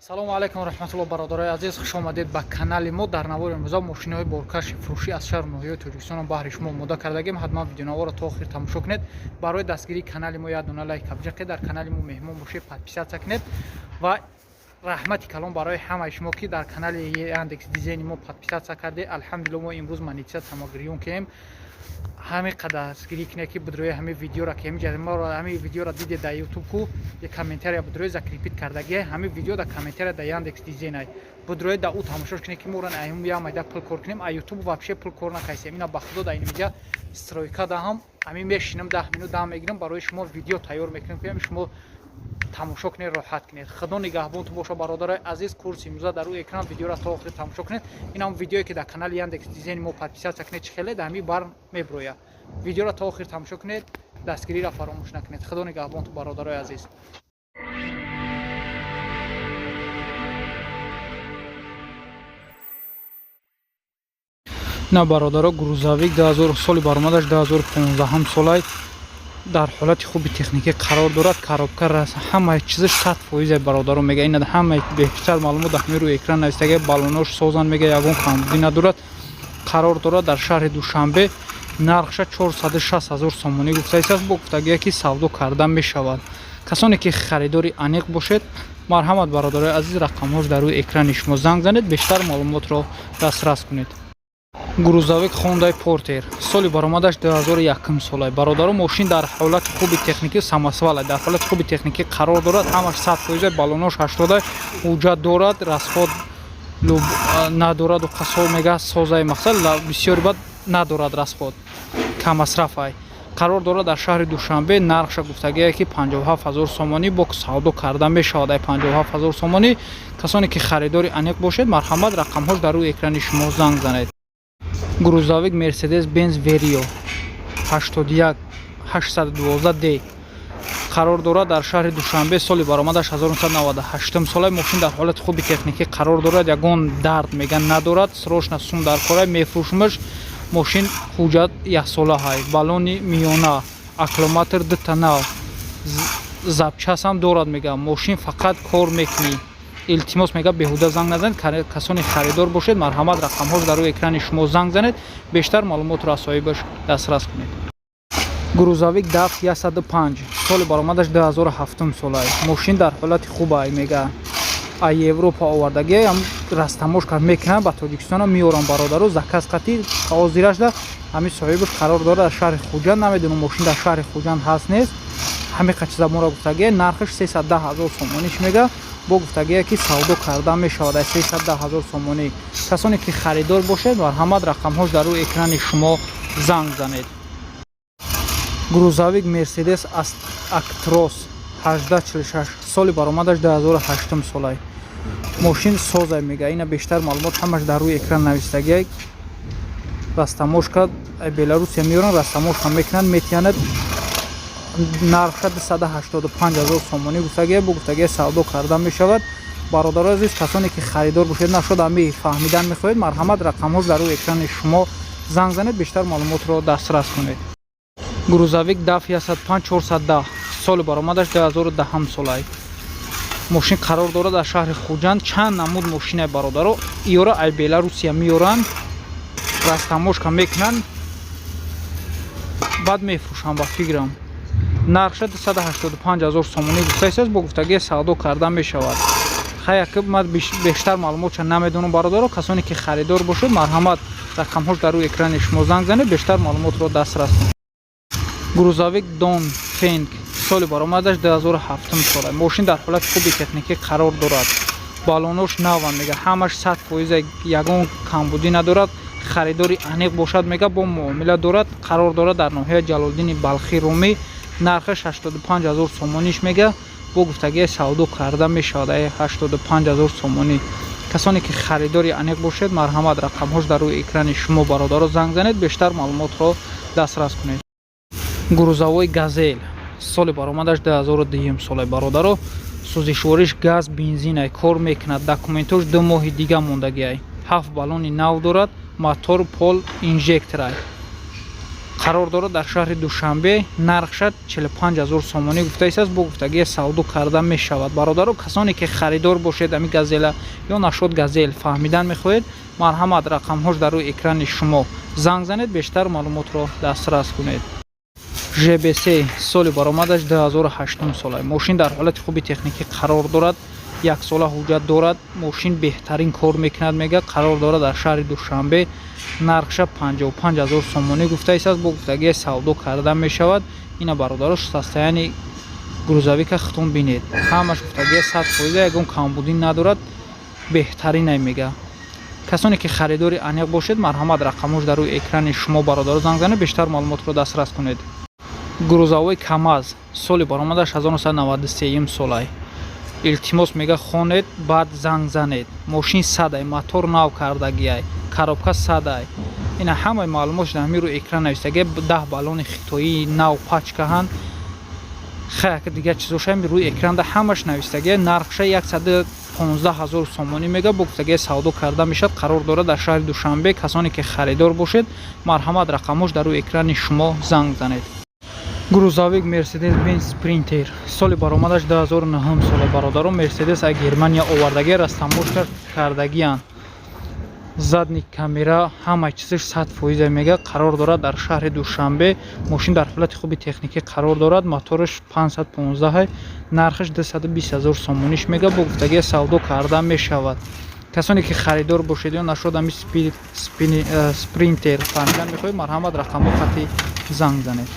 салому алайкум раҳматуллоҳ бародарои азиз, хуш омадед ба канали мо. дар навори имрӯза мошинаҳои боркаши фурӯшӣ аз шаҳри ноҳияи Tojikiston баҳри шумо омода кардагем. ҳатман видеонаворро то охир тамошо кунед. барои дастгирии канали мо як дона лайк абҷақед, дар канали мо меҳмон бошед, подписатсия кунед ва раҳмати калон барои ҳамаи шумо ки дар канали Яндекс Дизайни мо подписатсия кардед. алҳамдулиллоҳ мо имрӯз монетизатсия мо гирён кем. ҳамин қадар дастгирӣ кунед ки бидрои ҳамин видеоро ки ҳамин видеоро дидед дар YouTube ку я комментария бидрои закрепит кардаги ҳамин видео дар комментария дар Яндекс Дизайн бидрои дар у тамошош кунед ки моран аҳум я майда пул кор кунем. А YouTube вообще пул кор накайсем. Ина ба худо дар ин видео стройка даҳам. ҳамин мешинам 10 минут дам мегирам барои шумо видео тайёр мекунем ки шумо тамошо кунед, роҳат кунед. Худо нигаҳбонтон боша бародарои азиз. Курси имрӯза дар рӯи экран видеоро то охир тамошо кунед. Ин ҳам видеое ки дар канали Яндекс Дизайни мо подписатсия кунед чихелед ҳамин бар меброя. видеоро то охир тамошо кунед, дастгириро фаромӯш накунед. Худо нигаҳбонтон бародарои азиз. на бародаро грузовик 2000 соли баромадаш 2015 солай дар ҳолати хуби техникӣ қарор дорад. коробка ҳамаи чизаш 100% бародаро мега. ин ҳамаи бештар маълумот дар ҳамин рӯи экран навистаги балонош созан мега. ягон камбудӣ надорад. қарор дорад дар шаҳри Душанбе. нархша 460 000 сомонӣ гуфта ист. бо гуфтагие ки савдо карда мешавад. касоне ки харидори аниқ бошед, марҳамат бародарои азиз, рақамҳош дар рӯи экрани шумо занг занед, бештар маълумотро дастрас кунед. грузовик Hyundai Porter соли баромадаш 2001 солай. бародаро мошин дар ҳолати хуби техникӣ самосвал дар ҳолати хуби техникӣ қарор дорад. ҳамаш 100% балонош 80 ҳуҷҷат дорад. расход надораду қасо мега созаи мақсад бисёри бад надорад. расход камасрафай қарор дорад дар шаҳри Душанбе. нархша гуфтагие ки 57 000 сомонӣ бо савдо карда мешавад. 57 000 сомонӣ. касоне ки харидори аниқ бошед, марҳамат рақамҳош дар рӯи экрани шумо занг занед. грузовик Mercedes-Benz Vario 81 812D қарор дорад дар шаҳри Душанбе. соли баромадаш 1998 солай. мошин дар ҳолати хуби техникӣ қарор дорад. ягон дард меган надорад. срочна сум дар кора мефурӯшмаш. мошин ҳуҷҷат яксола ҳай. балони миёна, аккумулятор дтанав, запчасам дорад мегам. мошин фақат кор мекунӣ. илтимос мега беҳуда занг назанед. касони харидор бошед, марҳамат рақамҳош дар рӯи экрани шумо занг занед, бештар маълумотро аз соҳибаш дастрас кунед. грузовик DAF 105 соли баромадаш 2007 солай. мошин дар ҳолати хубай мега. а Европа овардаги ам растамошка мекунам ба Тоҷикистон миёрам бародаро. заказ қатӣ ҳозирашда ҳамин соҳибаш қарор дорад дар шаҳри Хуҷанд. намедонам мошин дар шаҳри Хуҷанд ҳаст нест. ҳамин қачиза моро гуфтаги нархаш 310 000 сомониш мега. бо гуфтагие ки савдо карда мешавад. 310 000 сомонӣ. касоне ки харидор бошед, марҳамат рақамҳош дар рӯи экрани шумо занг занед. грузовик Mercedes Actros 1846 соли баромадаш 2008 солай. мошин созай мега. ина бештар маълумот ҳамаш дар рӯи экран навистаги. растамошка Беларусия меёран, растамошка мекунанд, метиянад. нархша 285 000 сомонӣ гуфтагие. бо гуфтагие савдо карда мешавад. бародаро азиз, касоне ки харидор бошед, нашуд ами фаҳмидан мехоҳед, марҳамат рақамҳош дар рӯи экрани шумо занг занед, бештар маълумотро дастрас кунед. грузовик DAF 105 410 соли баромадаш 2010 солай. мошин қарор дорад дар шаҳри Хуҷанд. чанд намуд мошинай бародаро. иёра ай Беларусия меёранд, растамошка мекунанд, баъд мефурӯшанд ба фикрам. нархша 285 000 сомонӣ гуфта ист. бо гуфтагие савдо карда мешавад. хая ки ман бештар маълумотша намедонам бародаро. касоне ки харидор бошед, марҳамат рақамҳош дар рӯи экрани шумо занг занед, бештар маълумотро дастрас кунед. грузовик Dongfeng соли баромадаш 2007 солай. мошин дар ҳолати хуби техникӣ қарор дорад. балонош наван мега. ҳамаш 100% ягон камбудӣ надорад. харидори аниқ бошад мега. бо муомила дорад. қарор дорад дар ноҳияи Ҷалолиддини Балхи Румӣ. нархаш 85 000 сомониш мега. бо гуфтагие савдо карда мешавад. 85 000 сомонӣ. касоне ки харидори аниқ бошед, марҳамат рақамҳош дар рӯи экрани шумо бародаро занг занед, бештар маълумотро дастрас кунед. грузовой Газель соли баромадаш 2002 солай. бародаро сӯзишвориш газ бензинай кор мекунад. документош 2 моҳи дига мондагиай. 7 балони нав дорад. мотор пол инжекторай. қарор дорад дар шаҳри Душанбе. нархша 45000 сомонӣ гуфта ист. Бо гуфтагӣ савдо карда мешавад. бародаро, касоне ки харидор бошед ами газела ё нашод газел фаҳмидан мехоҳед, марҳамат, рақамҳош дар рӯи экрани шумо занг занед, бештар маълумотро дастрас кунед. ЖБС соли баромадаш 2008 сола. мошин дар ҳолати хуби техникӣ қарор дорад. 1 сола ҳуҷҷат дорад. мошин беҳтарин кор мекунад мега. қарор дорад дар шаҳри Душанбе. нархша 55000 сомонӣ гуфта ист. бо гуфтагӣ савдо карда мешавад. ина бародаро состояни грузовика хитон бинед. ҳамаш гуфтагӣ 100% ягон камбудӣ надорад. беҳтарин мега. касоне ки харидори аниқ бошед, марҳамат, рақамҳош дар рӯи экрани шумо бародаро занг занед, бештар маълумотро дастрас кунед. грузовой КамАЗ соли баромадаш 1993 солай. илтимос мега хонед, баъд занг занед. мошин садай, мотор нав кардагиай, коробка садай. ина ҳамаи маълумотш дар ҳамин рӯи экран навистагиай. 10 баллони хитоии нав пачкаҳан. хаяка дигар чизоша ҳам рӯи экранда ҳамаш навистагиай. нархша 115000 сомонӣ мега. бо гуфтагиай савдо карда мешавад. қарор дорад дар шаҳри Душанбе. касоне ки харидор бошед, марҳамат, рақамҳош дар рӯи экрани шумо занг занед. грузовик Mercedes-Benz Sprinter соли баромадаш 2009 сола. бародаро, Mercedes аз Германия овардаги растамбош кардагиян. задник камера, ҳама чизаш 100% мега. қарор дорад дар шаҳри Душанбе. мошин дар ҳолати хуби техникӣ қарор дорад. моторш 515, нархш 220000 сомониш мега. бо гуфтагӣ савдо карда мешавад. касоне ки харидор бошед ё нашод ами спринтер фаҳмидан мехоҳед, марҳамат, рақамҳо хати занг занед.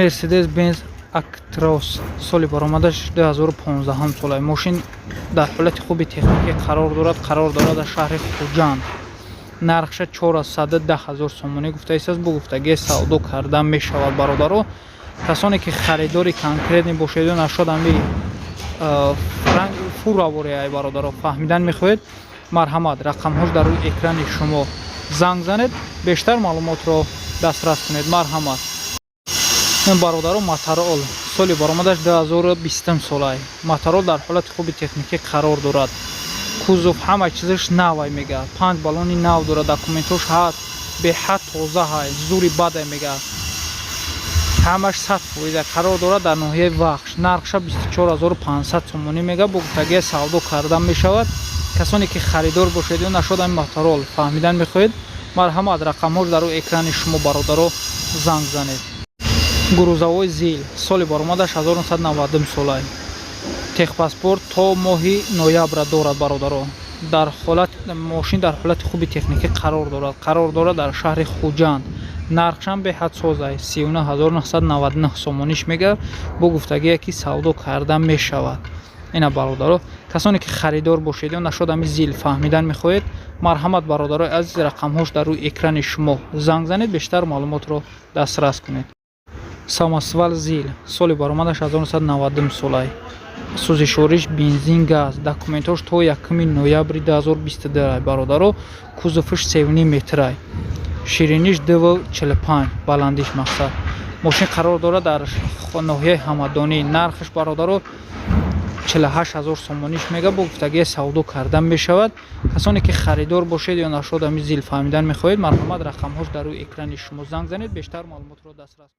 Mercedes-Benz Actros соли баромадаш 2015 сола. мошин дар ҳолати хуби техникӣ қарор дорад. қарор дорад дар шаҳри Хуҷанд. нархша 410000 сомонӣ гуфта ист. бо гуфтагӣ савдо карда мешавад. бародаро, касоне ки харидори конкретни бошед ё нашод ами фуравореай, бародаро, фаҳмидан мехоҳед, марҳамат, рақамҳош дар рӯи экрани шумо занг занед, бештар маълумотро дастрас кунед. марҳамат. бародаро, Моторол соли баромадаш 2020 солай. Моторол дар ҳолати хуби техникӣ қарор дорад. кузов ҳама чизаш навай мега. 5 баллони нав дорад. документош ҳад беҳад тоза ҳай. зури бадай мега. ҳамаш 100% қарор дорад дар ноҳияи Вахш. нархша 24500 сомонӣ мега. бо гуфтагии савдо карда мешавад. касоне ки харидор бошед ё нашод ами Моторол фаҳмидан мехоҳед, марҳамат, рақамҳош дар рӯи экрани шумо бародаро занг занед. грузовой Зил соли баромадаш 1990 солай. техпаспорт то моҳи ноябра дорад. бародаро, дар ҳолати мошин дар ҳолати хуби техникӣ қарор дорад. қарор дорад дар шаҳри Хуҷанд. нархшам беҳад созай, 39999 сомониш мега. бо гуфтагие ки савдо карда мешавад. ина бародаро, касоне ки харидор бошед ё нашод ами Зил фаҳмидан мехоҳед, марҳамат, бародарои азиз, рақамҳош дар рӯи экрани шумо занг занед, бештар маълумотро дастрас кунед. Самосвал Зил соли баромадаш 1990 солай. сӯзишвориш бензин газ. документош то 1 ноябри 2022. бародаро, кузовиш 3.5 метрай. шириниш 2.45, баландиш мақсад. мошин қарор дорад дар ноҳияи Ҳамадонӣ. нархш бародаро 48000 сомониш мега. бо гуфтагии савдо карда мешавад. касоне ки харидор бошед ё нашод ами Зил фаҳмидан мехоҳед, марҳамат, рақамҳош дар рӯи экрани шумо занг занед, бештар маълумотро дастрас